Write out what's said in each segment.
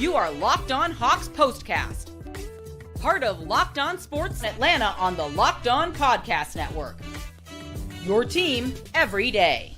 You are Locked On Hawks POSTCAST, part of Locked On Sports Atlanta on the Locked On Podcast Network. Your team every day.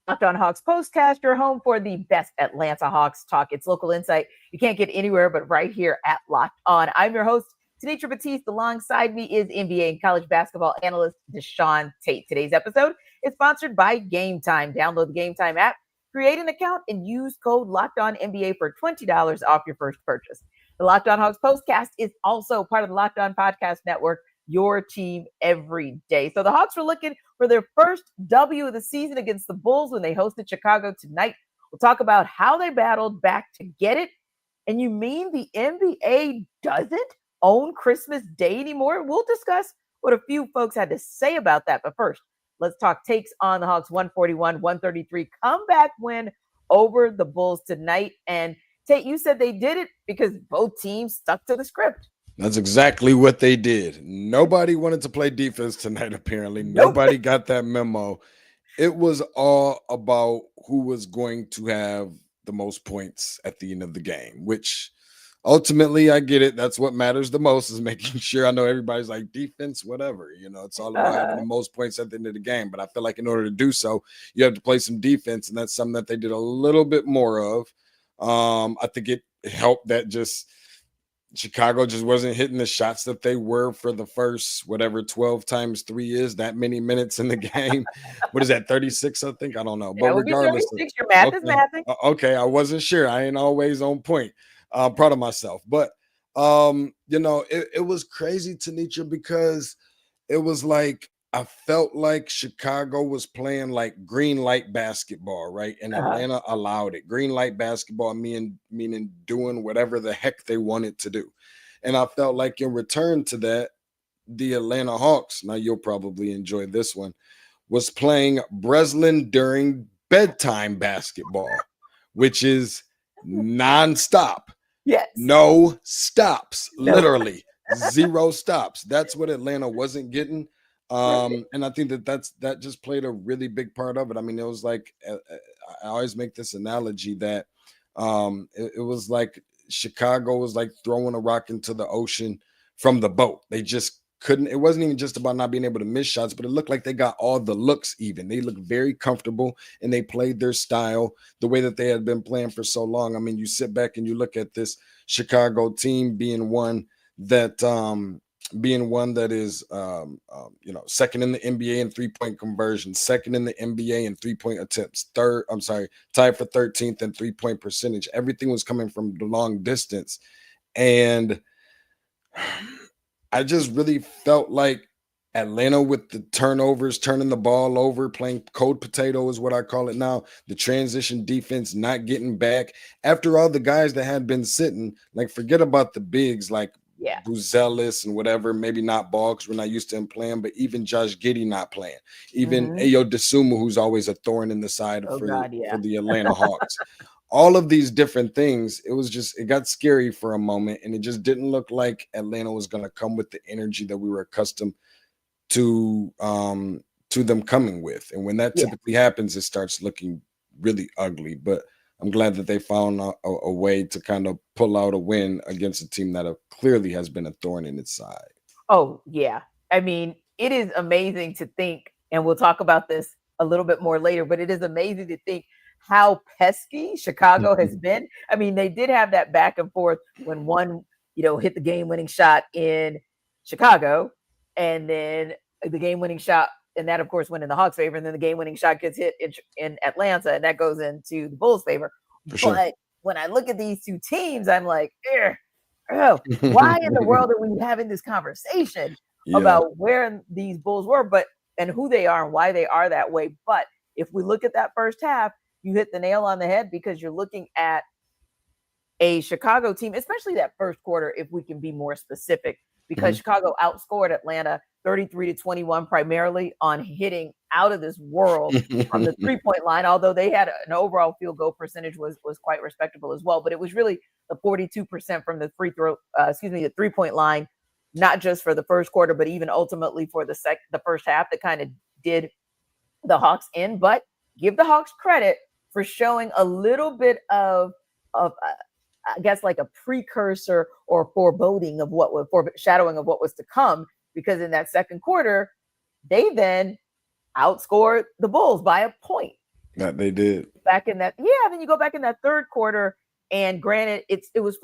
Locked On Hawks POSTCAST, your home for the best Atlanta Hawks talk. It's local insight you can't get anywhere but right here at Locked On. I'm your host, Tenitra Batiste. Alongside me is NBA and college basketball analyst DeShaun Tate. Today's episode is sponsored by Game Time. Download the Game Time app, create an account, and use code LOCKEDONNBA for $20 off your first purchase. The Locked On Hawks POSTCAST is also part of the Locked On Podcast Network, your team every day. So the Hawks were looking for their first W of the season against the Bulls when they hosted Chicago tonight. We'll talk about how they battled back to get it. And you mean the NBA doesn't own Christmas Day anymore? We'll discuss what a few folks had to say about that. But first, let's talk takes on the Hawks 141-133 comeback win over the Bulls tonight. And Tate, you said they did it because both teams stuck to the script. That's exactly what they did. Nobody wanted to play defense tonight, apparently. Nobody got that memo. It was all about who was going to have the most points at the end of the game, which ultimately, I get it. That's what matters the most, is making sure. I know everybody's like, defense, whatever. You know, it's all about having the most points at the end of the game. But I feel like in order to do so, you have to play some defense, and that's something that they did a little bit more of. I think it helped that just Chicago just wasn't hitting the shots that they were for the first, whatever, 12 times 3 is, that many minutes in the game. What is that, 36, I think? I don't know. But regardless. Your math is mathing. Okay, I wasn't sure. I ain't always on point. I'm proud of myself. But, you know, it was crazy, Tenitra, because it was like I felt like Chicago was playing like green light basketball, right? And Atlanta allowed it. Green light basketball, meaning doing whatever the heck they wanted to do. And I felt like in return to that, the Atlanta Hawks, now you'll probably enjoy this one, was playing Breslin during bedtime basketball, which is nonstop. Yes. No stops, literally 0 stops. That's what Atlanta wasn't getting. And I think that just played a really big part of it. I mean, it was like, I always make this analogy that it was like Chicago was like throwing a rock into the ocean from the boat. They just couldn't. It wasn't even just about not being able to miss shots, but it looked like they got all the looks even. They looked very comfortable, and they played their style the way that they had been playing for so long. I mean, you sit back and you look at this Chicago team being one that is, you know, second in the NBA in 3-point conversion, second in the NBA in 3-point attempts, tied for 13th in 3-point percentage. Everything was coming from the long distance. And I just really felt like Atlanta, with the turnovers, turning the ball over, playing cold potato is what I call it now, the transition defense, not getting back. After all the guys that had been sitting, like, forget about the bigs, like, Buzelis and whatever, maybe not Ball because we're not used to him playing, but even Josh Giddey not playing, even Ayo Dosunmu, who's always a thorn in the side for the Atlanta Hawks. All of these different things, it got scary for a moment, and it just didn't look like Atlanta was going to come with the energy that we were accustomed to them coming with. And when that typically happens, it starts looking really ugly. But I'm glad that they found a way to kind of pull out a win against a team that clearly has been a thorn in its side. Oh, yeah. I mean, it is amazing to think, and we'll talk about this a little bit more later, but it is amazing to think how pesky Chicago has been. I mean, they did have that back and forth when one, hit the game-winning shot in Chicago, and then the game-winning shot, and that, of course, went in the Hawks' favor, and then the game-winning shot gets hit in Atlanta, and that goes into the Bulls' favor. But when I look at these two teams, I'm like, why in the world are we having this conversation about where these Bulls were, and who they are and why they are that way? But if we look at that first half, you hit the nail on the head, because you're looking at a Chicago team, especially that first quarter, if we can be more specific, because Chicago outscored Atlanta 33-21, primarily on hitting out of this world from the 3-point line, although they had an overall field goal percentage was quite respectable as well. But it was really the 42% from the the 3-point line, not just for the first quarter, but even ultimately for the first half, that kind of did the Hawks in. But give the Hawks credit for showing a little bit of I guess like a precursor or foreboding of what was foreshadowing of what was to come, because in that second quarter, they then outscored the Bulls by a point. That they did. Back in that, then you go back in that third quarter, and granted, it was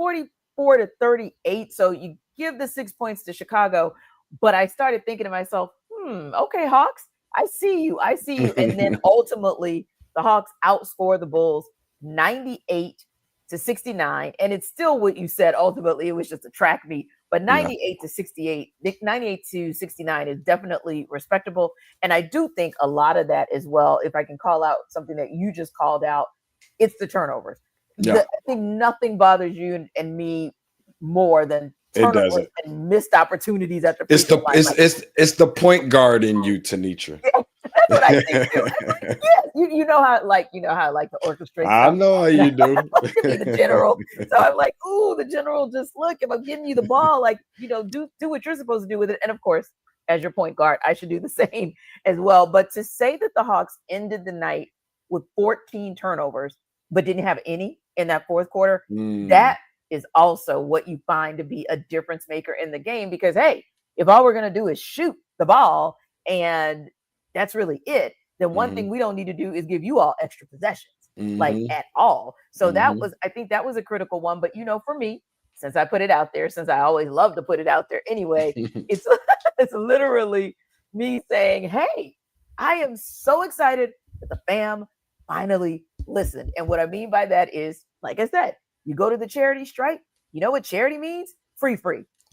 44-38. So you give the 6 points to Chicago, but I started thinking to myself, okay, Hawks, I see you. And then ultimately the Hawks outscore the Bulls 98-69. And it's still what you said. Ultimately, it was just a track meet, but 98-69 is definitely respectable. And I do think a lot of that as well, if I can call out something that you just called out, it's the turnovers. I think nothing bothers you and me more than turnovers and missed opportunities at the free throw line. It's the point guard in you, Tenitra. That's what I think too. You know how I like to orchestrate. I know how you do. The general. So I'm like, ooh, the general, just look, if I'm giving you the ball, like, do what you're supposed to do with it. And of course, as your point guard, I should do the same as well. But to say that the Hawks ended the night with 14 turnovers, but didn't have any in that fourth quarter, that is also what you find to be a difference maker in the game. Because, hey, if all we're going to do is shoot the ball and that's really it, then one thing we don't need to do is give you all extra possessions, like at all. So I think that was a critical one. But, for me, since I put it out there, since I always love to put it out there anyway, it's literally me saying, hey, I am so excited that the fam finally listened. And what I mean by that is, like I said, you go to the charity stripe, you know what charity means? Free.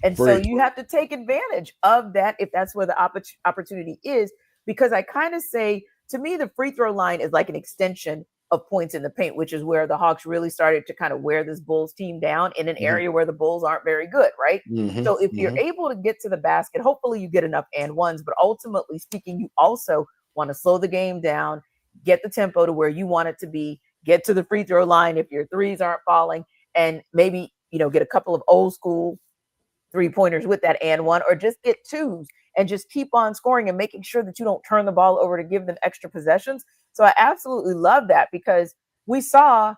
And so you have to take advantage of that if that's where the opportunity is, because I kind of say, to me, the free throw line is like an extension of points in the paint, which is where the Hawks really started to kind of wear this Bulls team down in an area where the Bulls aren't very good, right? So if you're able to get to the basket, hopefully you get enough and ones, but ultimately speaking, you also want to slow the game down, get the tempo to where you want it to be, get to the free throw line if your threes aren't falling, and maybe, get a couple of old school 3-pointers with that and one, or just get twos and just keep on scoring and making sure that you don't turn the ball over to give them extra possessions. So I absolutely love that, because we saw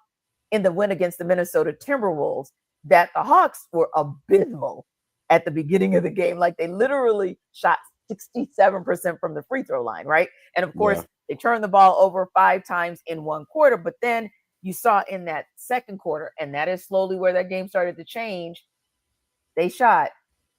in the win against the Minnesota Timberwolves that the Hawks were abysmal at the beginning of the game. Like, they literally shot 67% from the free throw line, right? And of course, they turned the ball over 5 times in one quarter, but then you saw in that second quarter, and that is slowly where that game started to change, they shot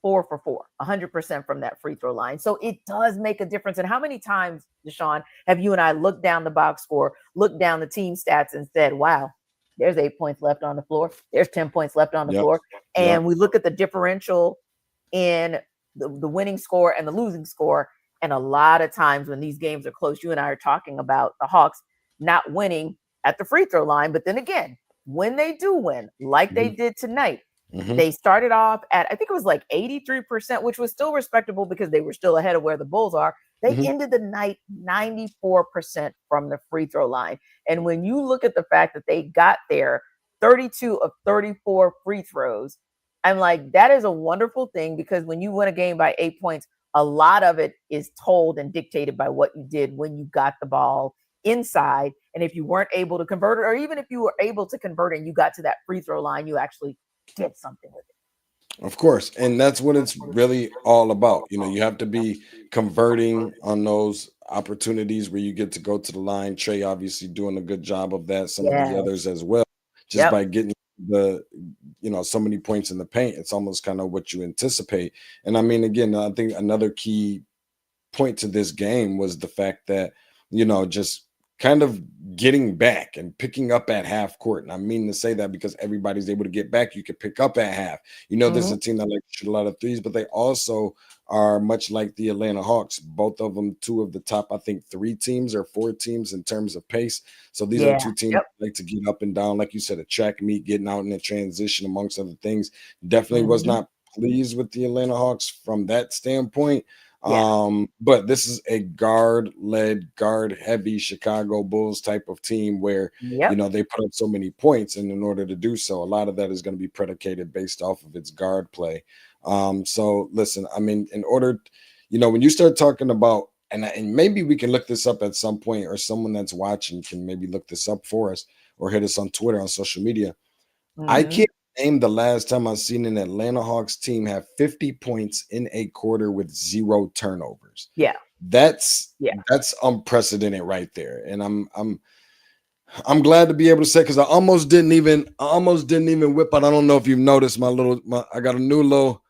4 for 4, 100% from that free throw line. So it does make a difference. And how many times, DeShaun, have you and I looked down the box score, looked down the team stats and said, wow, there's 8 points left on the floor. There's 10 points left on the floor. And we look at the differential in the winning score and the losing score. And a lot of times when these games are close, you and I are talking about the Hawks not winning at the free throw line. But then again, when they do win, like they did tonight, they started off at, I think it was like 83%, which was still respectable because they were still ahead of where the Bulls are. They ended the night 94% from the free throw line. And when you look at the fact that they got there 32 of 34 free throws, I'm like, that is a wonderful thing, because when you win a game by 8 points, a lot of it is told and dictated by what you did when you got the ball inside. And if you weren't able to convert it, or even if you were able to convert it and you got to that free throw line, you actually did something with it. Of course. And that's what it's really all about. You have to be converting on those opportunities where you get to go to the line. Trey obviously doing a good job of that. Some of the others as well, just by getting so many points in the paint. It's almost kind of what you anticipate. And I mean, again, I think another key point to this game was the fact that, just kind of getting back and picking up at half court. And I mean to say that because everybody's able to get back. You can pick up at half. There's a team that likes to shoot a lot of threes, but they also are much like the Atlanta Hawks. Both of them, 2 of the top, I think 3 teams or 4 teams in terms of pace. So these are 2 teams that like to get up and down. Like you said, a track meet, getting out in the transition, amongst other things. Definitely was not pleased with the Atlanta Hawks from that standpoint. But this is a guard-led, guard-heavy Chicago Bulls type of team where, they put up so many points, and in order to do so, a lot of that is going to be predicated based off of its guard play. So listen, I mean, in order, when you start talking about, and maybe we can look this up at some point, or someone that's watching can maybe look this up for us or hit us on Twitter, on social media. I Mhm. can't name the last time I've seen an Atlanta Hawks team have 50 points in a quarter with 0 turnovers. Yeah. That's Yeah. that's unprecedented right there. And I'm glad to be able to say, because I almost didn't even whip out. I don't know if you've noticed I got a new little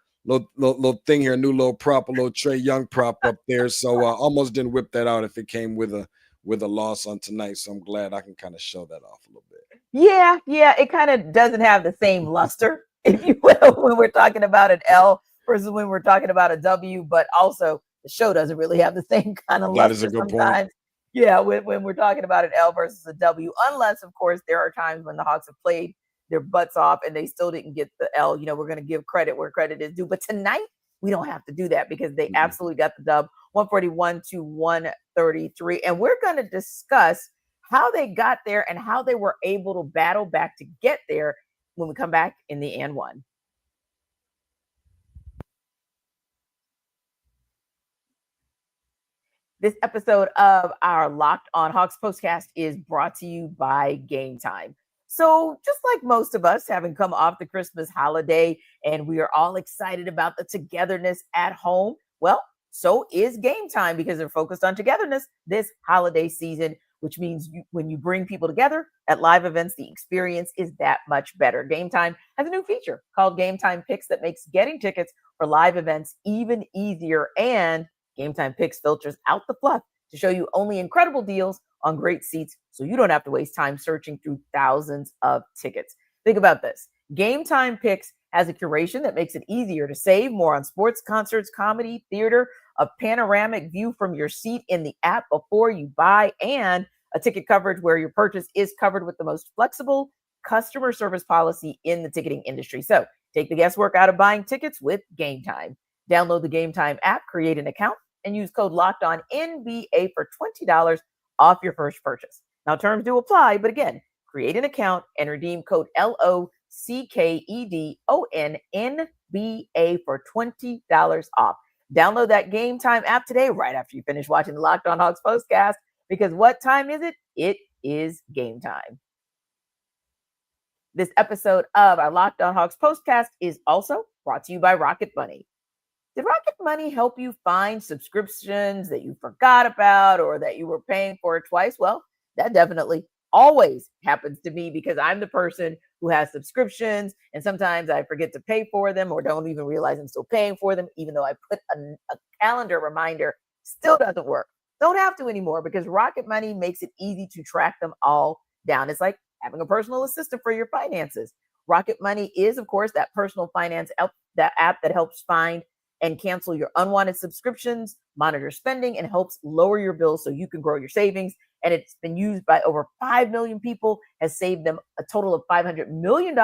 thing here, a new little prop, a little Trey Young prop up there. So I almost didn't whip that out if it came with a loss on tonight. So I'm glad I can kind of show that off a little bit. Yeah, it kind of doesn't have the same luster, if you will, when we're talking about an L versus when we're talking about a W, but also the show doesn't really have the same kind of That is luster a good point. sometimes. Yeah, when we're talking about an L versus a W, unless, of course, there are times when the Hawks have played their butts off and they still didn't get the L. We're going to give credit where credit is due. But tonight, we don't have to do that because they absolutely got the dub, 141 to 133. And we're going to discuss how they got there and how they were able to battle back to get there when we come back in the and one. This episode of our Locked on Hawks postcast is brought to you by Game Time. So just like most of us, having come off the Christmas holiday and we are all excited about the togetherness at home, well, so is Game Time because they're focused on togetherness this holiday season, which means when you bring people together at live events, the experience is that much better. Game Time has a new feature called Game Time Picks that makes getting tickets for live events even easier, and Game Time Picks filters out the fluff to show you only incredible deals on great seats so you don't have to waste time searching through thousands of tickets. Think about this. Game Time Picks has a curation that makes it easier to save more on sports, concerts, comedy, theater, a panoramic view from your seat in the app before you buy, and a ticket coverage where your purchase is covered with the most flexible customer service policy in the ticketing industry. So take the guesswork out of buying tickets with Game Time. Download the Game Time app, create an account, and use code LOCKEDONNBA for $20 off your first purchase. Now, terms do apply, but again, create an account and redeem code LOCKEDONNBA for $20 off. Download that Game Time app today, right after you finish watching the Locked on Hawks postcast, because what time is it? It is game time. This episode of our Locked on Hawks postcast is also brought to you by Rocket Money. Did Rocket Money help you find subscriptions that you forgot about or that you were paying for twice? Well, that definitely always happens to me because I'm the person who has subscriptions and sometimes I forget to pay for them or don't even realize I'm still paying for them, even though I put a calendar reminder. Still doesn't work. Don't have to anymore because Rocket Money makes it easy to track them all down. It's like having a personal assistant for your finances. Rocket Money is, of course, that personal finance app that helps find and cancel your unwanted subscriptions, monitor spending, and helps lower your bills so you can grow your savings. And it's been used by over 5 million people, has saved them a total of $500 million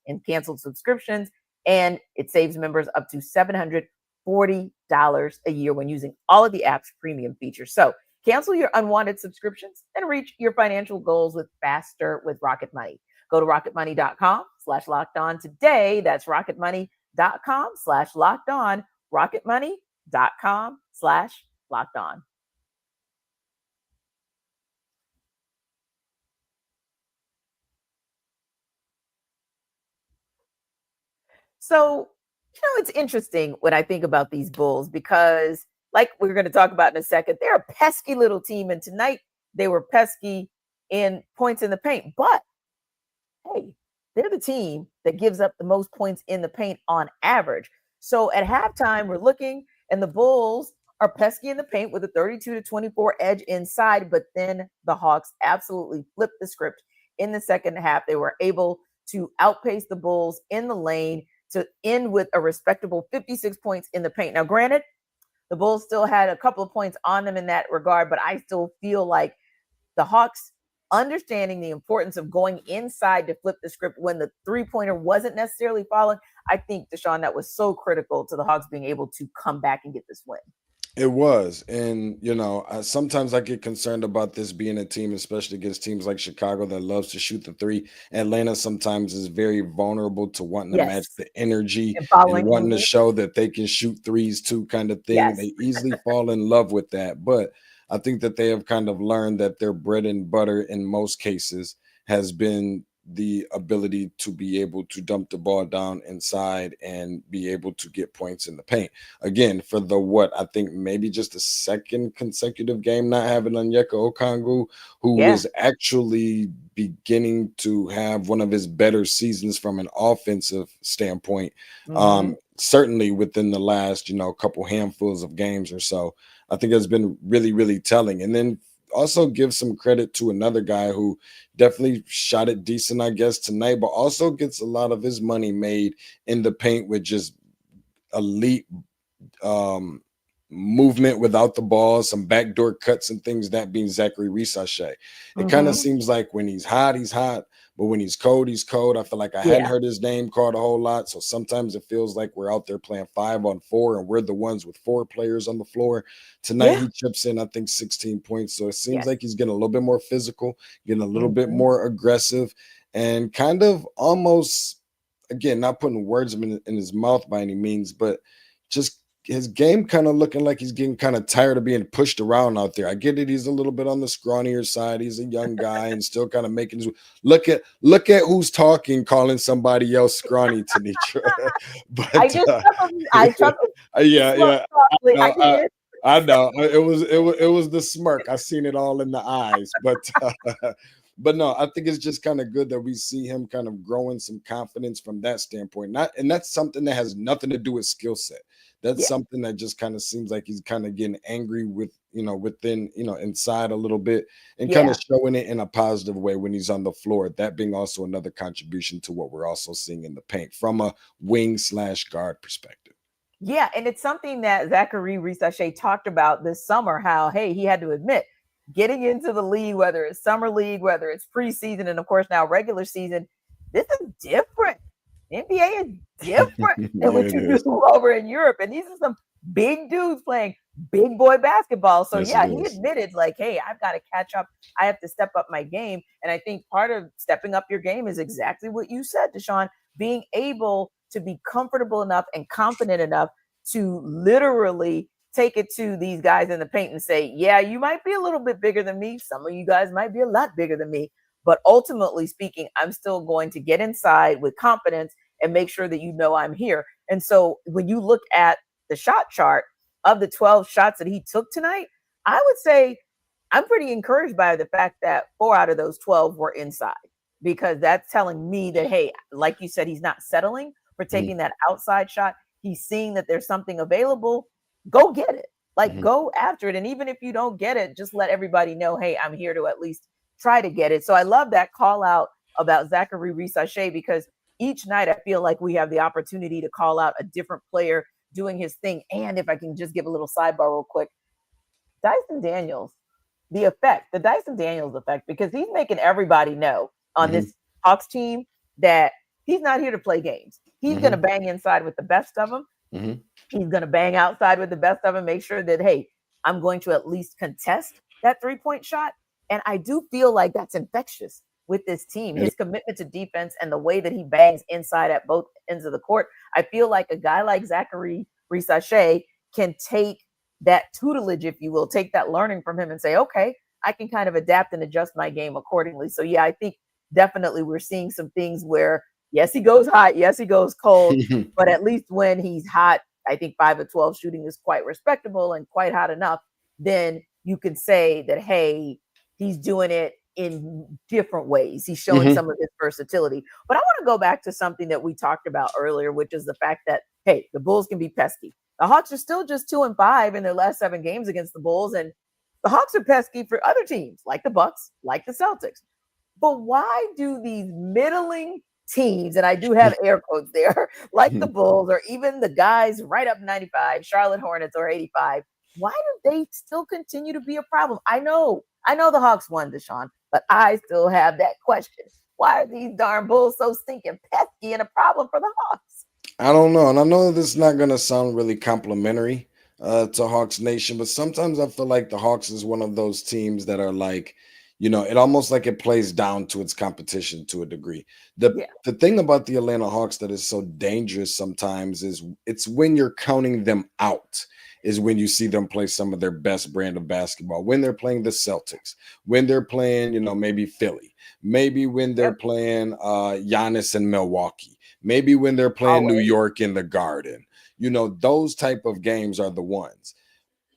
in canceled subscriptions, and it saves members up to $740 a year when using all of the app's premium features. So cancel your unwanted subscriptions and reach your financial goals with Rocket Money. Go to rocketmoney.com/lockedon today. That's rocketmoney.com/lockedon. rocketmoney.com/lockedon. So, it's interesting when I think about these Bulls because, like we're going to talk about in a second, they're a pesky little team. And tonight they were pesky in points in the paint. But, hey, they're the team that gives up the most points in the paint on average. So at halftime, we're looking and the Bulls are pesky in the paint with a 32-24 edge inside. But then the Hawks absolutely flipped the script in the second half. They were able to outpace the Bulls in the lane to end with a respectable 56 points in the paint. Now, granted, the Bulls still had a couple of points on them in that regard, but I still feel like the Hawks understanding the importance of going inside to flip the script when the three-pointer wasn't necessarily falling. I think, DeShaun, that was so critical to the Hawks being able to come back and get this win. It was. And, sometimes I get concerned about this being a team, especially against teams like Chicago that loves to shoot the three. Atlanta sometimes is very vulnerable to wanting to match the energy and wanting to show that they can shoot threes too, kind of thing. Yes. They easily fall in love with that. But I think that they have kind of learned that their bread and butter in most cases has been the ability to be able to dump the ball down inside and be able to get points in the paint. Again, for I think maybe just the second consecutive game not having Onyeka Okongwu, who is actually beginning to have one of his better seasons from an offensive standpoint. Certainly within the last, couple handfuls of games or so. I think it's been really, really telling. And then also give some credit to another guy who definitely shot it decent, I guess, tonight, but also gets a lot of his money made in the paint with just elite movement without the ball, some backdoor cuts and things, that being Zachary Risachet. It kind of seems like when he's hot, but when he's cold, he's cold. I feel like I hadn't heard his name called a whole lot. So sometimes it feels like we're out there playing 5-on-4 and we're the ones with 4 players on the floor. Tonight he chips in, I think, 16 points. So it seems like he's getting a little bit more physical, getting a little bit more aggressive, and kind of almost, again, not putting words in his mouth by any means, but just his game kind of looking like he's getting kind of tired of being pushed around out there. I get it. He's a little bit on the scrawnier side. He's a young guy and still kind of making his look at who's talking, calling somebody else scrawny, Tenitra. But I know it was the smirk. I seen it all in the eyes, but no, I think it's just kind of good that we see him kind of growing some confidence from that standpoint. And that's something that has nothing to do with skill set. That's something that just kind of seems like he's kind of getting angry with, within, inside a little bit, and kind of showing it in a positive way when he's on the floor. That being also another contribution to what we're also seeing in the paint from a wing/guard perspective. Yeah, and it's something that Zachary Risachet talked about this summer, how, hey, he had to admit, getting into the league, whether it's summer league, whether it's preseason, and of course now regular season, this is different. NBA is different than what you do over in Europe. And these are some big dudes playing big boy basketball. So he admitted, like, hey, I've got to catch up. I have to step up my game. And I think part of stepping up your game is exactly what you said, DeShaun, being able to be comfortable enough and confident enough to literally take it to these guys in the paint and say, yeah, you might be a little bit bigger than me. Some of you guys might be a lot bigger than me. But ultimately speaking, I'm still going to get inside with confidence and make sure that I'm here. And so when you look at the shot chart of the 12 shots that he took tonight, I would say I'm pretty encouraged by the fact that 4 out of those 12 were inside, because that's telling me that, hey, like you said, he's not settling for taking that outside shot. He's seeing that there's something available. Go get it. Go after it. And even if you don't get it, just let everybody know, hey, I'm here to at least try to get it. So I love that call out about Zachary Risachet, because each night I feel like we have the opportunity to call out a different player doing his thing. And if I can just give a little sidebar real quick, Dyson Daniels, the Dyson Daniels effect, because he's making everybody know on this Hawks team that he's not here to play games. He's going to bang inside with the best of them. He's going to bang outside with the best of them, make sure that, hey, I'm going to at least contest that 3-point shot. And I do feel like that's infectious with this team, his commitment to defense and the way that he bangs inside at both ends of the court. I feel like a guy like Zachary Risachet can take that tutelage, if you will, take that learning from him and say, okay, I can kind of adapt and adjust my game accordingly. So yeah, I think definitely we're seeing some things where, yes, he goes hot, yes, he goes cold, but at least when he's hot, I think 5 of 12 shooting is quite respectable and quite hot enough. Then you can say that, hey, he's doing it in different ways. He's showing some of his versatility. But I want to go back to something that we talked about earlier, which is the fact that, hey, the Bulls can be pesky. The Hawks are still just 2-5 in their last 7 games against the Bulls. And the Hawks are pesky for other teams like the Bucks, like the Celtics. But why do these middling teams, and I do have air quotes there, like the Bulls or even the guys right up 95, Charlotte Hornets or 85, why do they still continue to be a problem? I know the Hawks won, DeShaun, but I still have that question. Why are these darn Bulls so stinking pesky and a problem for the Hawks? I don't know. And I know this is not going to sound really complimentary to Hawks Nation, but sometimes I feel like the Hawks is one of those teams that are like, it almost like it plays down to its competition to a degree. The thing about the Atlanta Hawks that is so dangerous sometimes is it's when you're counting them out is when you see them play some of their best brand of basketball, when they're playing the Celtics, when they're playing, maybe Philly, maybe when they're playing Giannis in Milwaukee, maybe when they're playing New York in the Garden. Those type of games are the ones.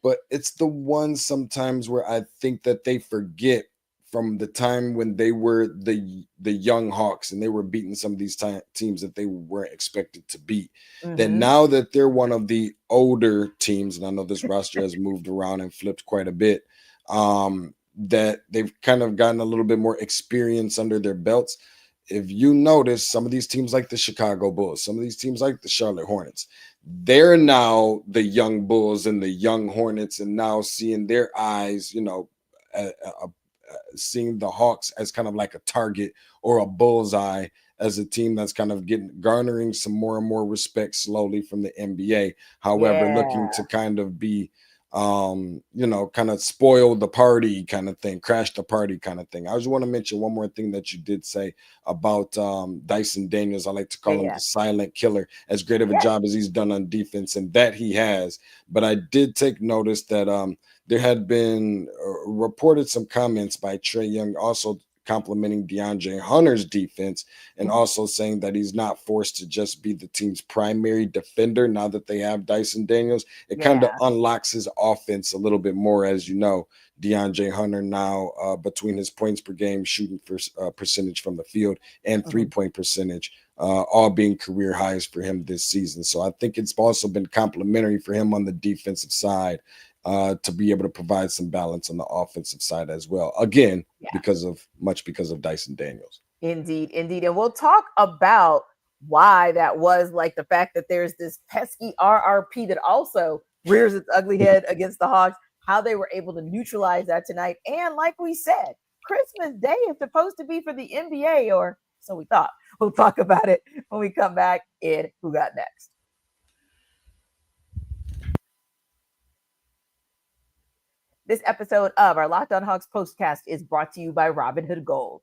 But it's the ones sometimes where I think that they forget from the time when they were the young Hawks and they were beating some of these teams that they weren't expected to beat. That now that they're one of the older teams, and I know this roster has moved around and flipped quite a bit, that they've kind of gotten a little bit more experience under their belts. If you notice, some of these teams like the Chicago Bulls, some of these teams like the Charlotte Hornets, they're now the young Bulls and the young Hornets, and now seeing their eyes, seeing the Hawks as kind of like a target or a bullseye as a team that's kind of garnering some more and more respect slowly from the NBA. However, looking to kind of be kind of spoil the party kind of thing, crash the party kind of thing. I just want to mention one more thing that you did say about Dyson Daniels. I like to call him the silent killer, as great of a job as he's done on defense, and that he has. But I did take notice that there had been reported some comments by Trae Young also complimenting DeAndre Hunter's defense and also saying that he's not forced to just be the team's primary defender now that they have Dyson Daniels. It kind of unlocks his offense a little bit more. As you know, DeAndre Hunter now between his points per game, shooting for percentage from the field, and 3-point percentage, all being career highs for him this season. So I think it's also been complimentary for him on the defensive side to be able to provide some balance on the offensive side as well. Again, because of Dyson Daniels. Indeed. And we'll talk about why that was, like the fact that there's this pesky RRP that also rears its ugly head against the Hawks, how they were able to neutralize that tonight. And like we said, Christmas Day is supposed to be for the NBA, or so we thought. We'll talk about it when we come back in Who Got Next. This episode of our Locked On Hawks Postcast is brought to you by Robinhood Gold.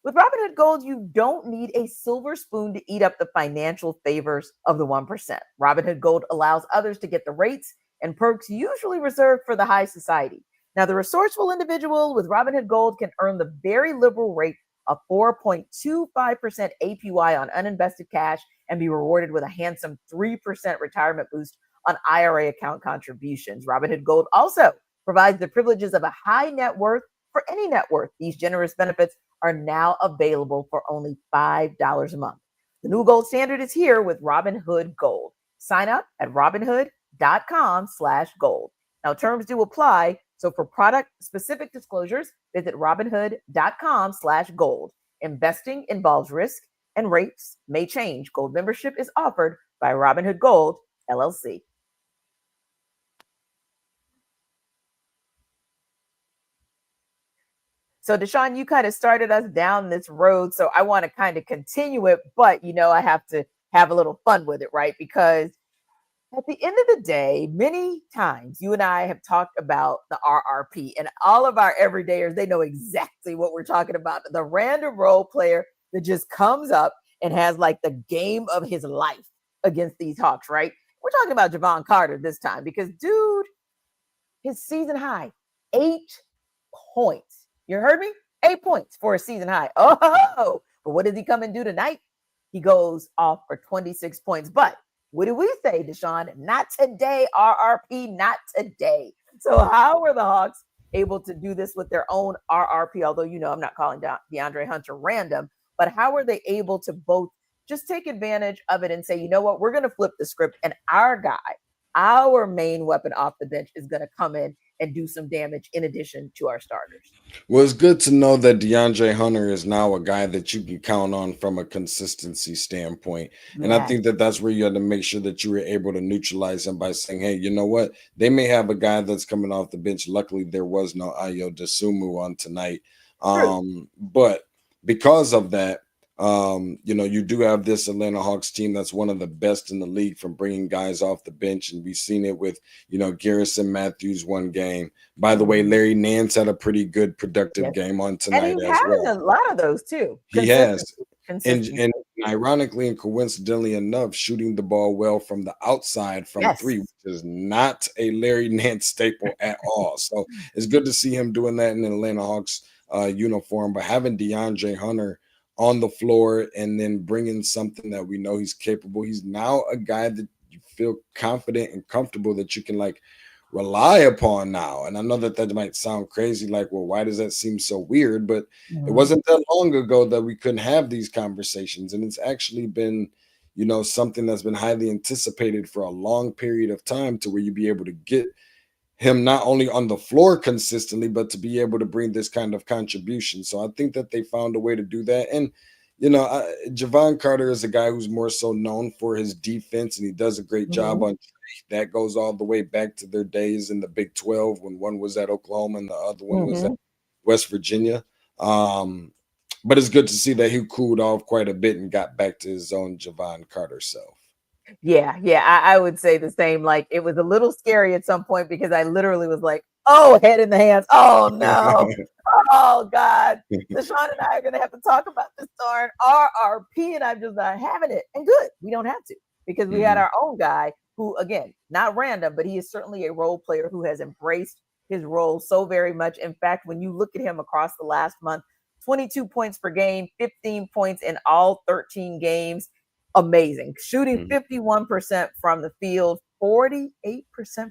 With Robinhood Gold, you don't need a silver spoon to eat up the financial favors of the 1%. Robinhood Gold allows others to get the rates and perks usually reserved for the high society. Now, the resourceful individual with Robinhood Gold can earn the very liberal rate of 4.25% APY on uninvested cash and be rewarded with a handsome 3% retirement boost on IRA account contributions. Robinhood Gold also provides the privileges of a high net worth for any net worth. These generous benefits are now available for only $5 a month. The new gold standard is here with Robinhood Gold. Sign up at robinhood.com/gold. Now, terms do apply. So for product specific disclosures, visit robinhood.com/gold. Investing involves risk and rates may change. Gold membership is offered by Robinhood Gold, LLC. So DeShaun, you kind of started us down this road. So I want to kind of continue it, but I have to have a little fun with it, right? Because at the end of the day, many times you and I have talked about the RRP, and all of our everydayers, they know exactly what we're talking about. The random role player that just comes up and has like the game of his life against these Hawks, right? We're talking about Javon Carter this time because, dude, his season high, 8 points. You heard me? 8 points for a season high. Oh, but what does he come and do tonight? He goes off for 26 points. But what do we say, DeShaun? Not today, RRP, not today. So how were the Hawks able to do this with their own RRP? Although, I'm not calling DeAndre Hunter random, but how were they able to both just take advantage of it and say, you know what, we're going to flip the script, and our guy, our main weapon off the bench, is going to come in and do some damage in addition to our starters. Well, it's good to know that DeAndre Hunter is now a guy that you can count on from a consistency standpoint. And I think that that's where you had to make sure that you were able to neutralize him by saying, hey, you know what? They may have a guy that's coming off the bench. Luckily, there was no Ayo Dosunmu on tonight. But because of that, you do have this Atlanta Hawks team that's one of the best in the league from bringing guys off the bench. And we've seen it with, Garrison Matthews one game. By the way, Larry Nance had a pretty good productive game on tonight and as well. A lot of those too. He has. And ironically and coincidentally enough, shooting the ball well from the outside from three, which is not a Larry Nance staple at all. So it's good to see him doing that in the Atlanta Hawks uniform, but having DeAndre Hunter on the floor and then bringing something that we know he's capable. He's now a guy that you feel confident and comfortable that you can like rely upon now. And I know that might sound crazy, like, well, why does that seem so weird? But it wasn't that long ago that we couldn't have these conversations. And it's actually been, something that's been highly anticipated for a long period of time, to where you be able to get him not only on the floor consistently, but to be able to bring this kind of contribution. So I think that they found a way to do that. And, Javon Carter is a guy who's more so known for his defense, and he does a great job on that. Goes all the way back to their days in the Big 12, when one was at Oklahoma and the other one was at West Virginia. But it's good to see that he cooled off quite a bit and got back to his own Javon Carter self. Yeah, I would say the same. Like, it was a little scary at some point because I literally was like, oh, head in the hands. Oh, no. Oh, God. DeShaun and I are going to have to talk about this darn RRP, and I'm just not having it. And good. We don't have to, because we had our own guy who, again, not random, but he is certainly a role player who has embraced his role so very much. In fact, when you look at him across the last month, 22 points per game, 15 points in all 13 games. Amazing. Shooting 51% from the field, 48%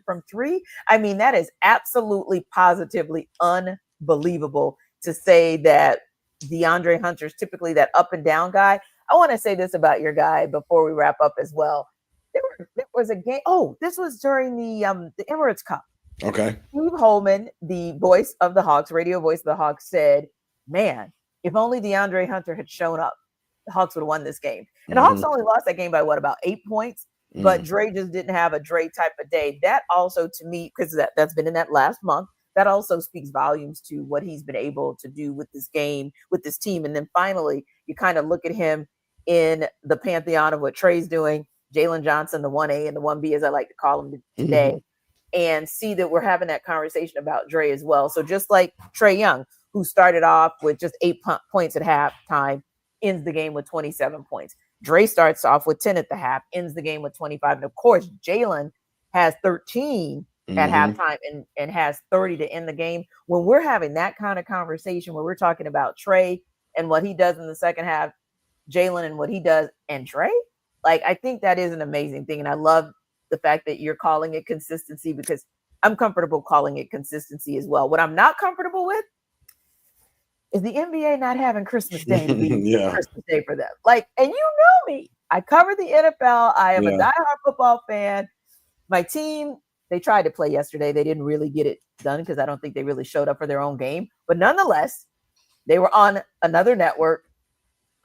from three. I mean, that is absolutely positively unbelievable to say that DeAndre Hunter is typically that up and down guy. I want to say this about your guy before we wrap up as well. There was a game. Oh, this was during the Emirates Cup. Okay. Steve Holman, the voice of the Hawks, radio voice of the Hawks, said, man, if only DeAndre Hunter had shown up, the Hawks would have won this game. And the Hawks only lost that game by about 8 points, but Dre just didn't have a Dre type of day. That also, to me, because that's been in that last month, that also speaks volumes to what he's been able to do with this game, with this team. And then finally, you kind of look at him in the pantheon of what Tre's doing, Jalen Johnson, the 1A and the 1B, as I like to call him today, and see that we're having that conversation about Dre as well. So just like Trae Young, who started off with just 8 points at halftime, ends the game with 27 points. Dre starts off with 10 at the half, ends the game with 25. And of course, Jalen has 13 at halftime and has 30 to end the game. When we're having that kind of conversation, where we're talking about Trae and what he does in the second half, Jalen and what he does, and Dre, like, I think that is an amazing thing. And I love the fact that you're calling it consistency, because I'm comfortable calling it consistency as well. What I'm not comfortable with is the NBA not having Christmas Day to be Christmas Day for them. Like, and you know me, I cover the NFL. I am a diehard football fan. My team, they tried to play yesterday. They didn't really get it done because I don't think they really showed up for their own game. But nonetheless, they were on another network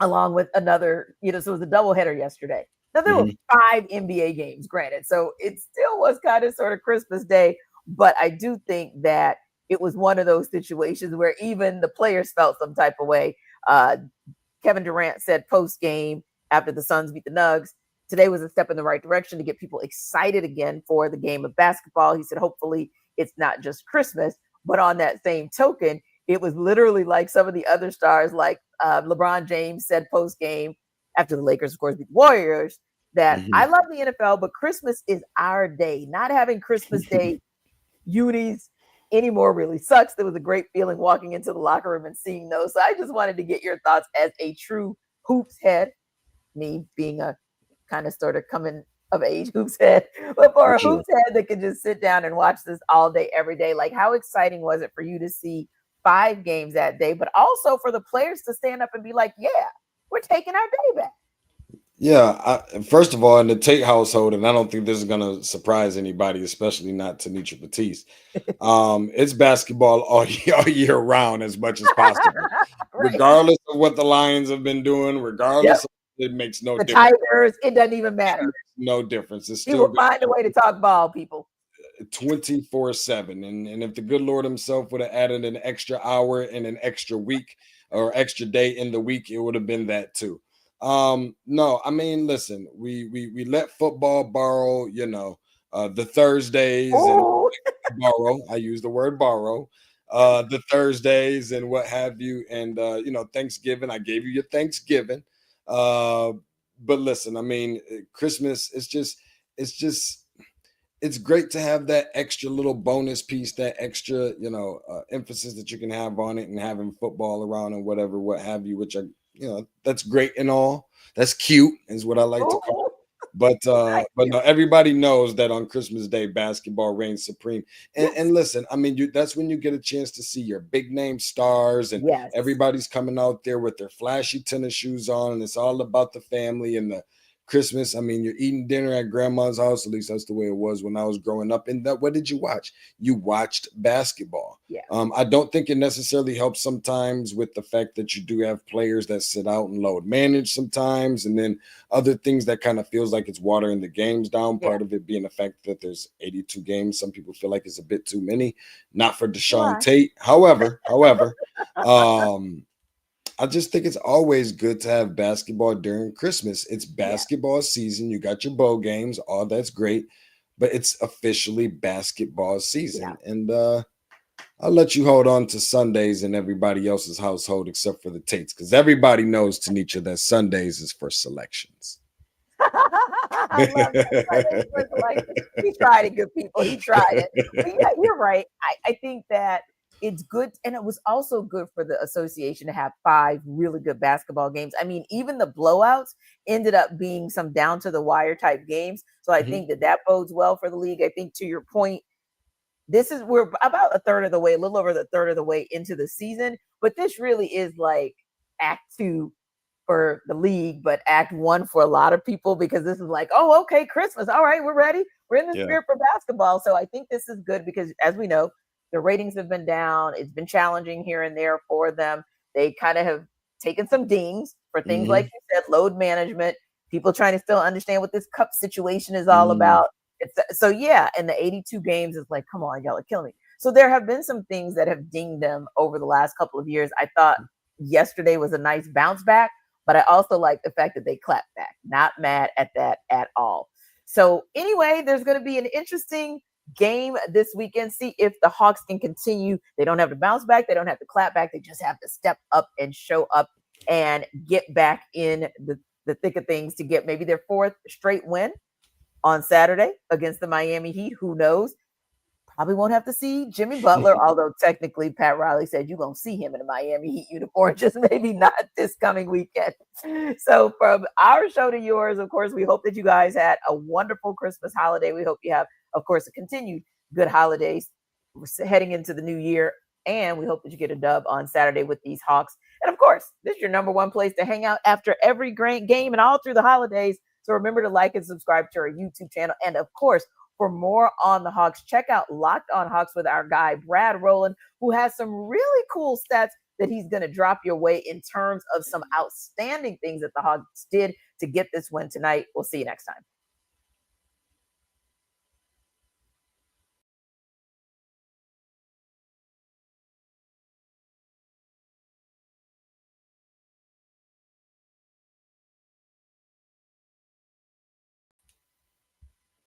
along with another, so it was a doubleheader yesterday. Now, there were 5 NBA games, granted. So it still was kind of sort of Christmas Day. But I do think that it was one of those situations where even the players felt some type of way. Kevin Durant said post-game after the Suns beat the Nuggets, today was a step in the right direction to get people excited again for the game of basketball. He said, hopefully it's not just Christmas, but on that same token, it was literally like some of the other stars, like LeBron James said post-game after the Lakers, of course, beat the Warriors, that I love the NFL, but Christmas is our day. Not having Christmas Day unis anymore really sucks. There was a great feeling walking into the locker room and seeing those. So I just wanted to get your thoughts as a true hoops head, me being a kind of sort of coming of age hoops head, but for a hoops head that can just sit down and watch this all day, every day. Like, how exciting was it for you to see 5 games that day, but also for the players to stand up and be like, yeah, we're taking our day back. Yeah, first of all, in the Tate household, and I don't think this is going to surprise anybody, especially not Tenitra Batiste, it's basketball all year round as much as possible. Regardless of what the Lions have been doing, regardless of, it makes no difference. The Tigers, it doesn't even matter. No difference. It's still will find a way to talk ball, people. 24/7. And if the good Lord himself would have added an extra hour and an extra week or extra day in the week, it would have been that too. No, I mean, listen, we let football borrow, the Thursdays and borrow. I use the word borrow, the Thursdays and what have you. And, Thanksgiving, I gave you your Thanksgiving. But listen, I mean, Christmas, it's just, it's great to have that extra little bonus piece, that extra, emphasis that you can have on it, and having football around and whatever, what have you, which that's great and all. That's cute, is what I like to call it. But no, everybody knows that on Christmas Day, basketball reigns supreme. And listen, I mean, that's when you get a chance to see your big name stars, and everybody's coming out there with their flashy tennis shoes on, and it's all about the family and the Christmas. I mean, you're eating dinner at grandma's house. At least that's the way it was when I was growing up. And what did you watch? You watched basketball. Yeah. I don't think it necessarily helps sometimes with the fact that you do have players that sit out and load manage sometimes, and then other things that kind of feels like it's watering the games down. Part of it being the fact that there's 82 games. Some people feel like it's a bit too many. Not for DeShaun Tate. However, I just think it's always good to have basketball during Christmas. It's basketball season. You got your bowl games. All that's great. But it's officially basketball season. Yeah. And I'll let you hold on to Sundays in everybody else's household except for the Tates, because everybody knows, Tenitra, that Sundays is for selections. I love that. He tried it, good people. He tried it. But yeah, you're right. I think that it's good. And it was also good for the association to have 5 really good basketball games. I mean, even the blowouts ended up being some down to the wire type games. So I think that bodes well for the league. I think, to your point, we're about a third of the way, a little over the third of the way into the season. But this really is like act 2 for the league, but act 1 for a lot of people, because this is like, oh, okay, Christmas. All right, we're ready. We're in the spirit for basketball. So I think this is good because, as we know, the ratings have been down. It's been challenging here and there for them. They kind of have taken some dings for things like you said, load management, people trying to still understand what this cup situation is all about. And the 82 games is like, come on, y'all are killing me. So there have been some things that have dinged them over the last couple of years. I thought yesterday was a nice bounce back, but I also like the fact that they clapped back. Not mad at that at all. So anyway, there's going to be an interesting game this weekend. See if the Hawks can continue. They don't have to bounce back. They don't have to clap back. They just have to step up and show up and get back in the thick of things to get maybe their 4th straight win on Saturday against the Miami Heat. Who knows? Probably won't have to see Jimmy Butler, although technically Pat Riley said you're going to see him in a Miami Heat uniform, just maybe not this coming weekend. So from our show to yours, of course, we hope that you guys had a wonderful Christmas holiday. We hope you have, of course, a continued good holidays heading into the new year. And we hope that you get a dub on Saturday with these Hawks. And of course, this is your number one place to hang out after every great game and all through the holidays. So remember to like and subscribe to our YouTube channel. And of course, for more on the Hawks, check out Locked On Hawks with our guy, Brad Rowland, who has some really cool stats that he's going to drop your way in terms of some outstanding things that the Hawks did to get this win tonight. We'll see you next time.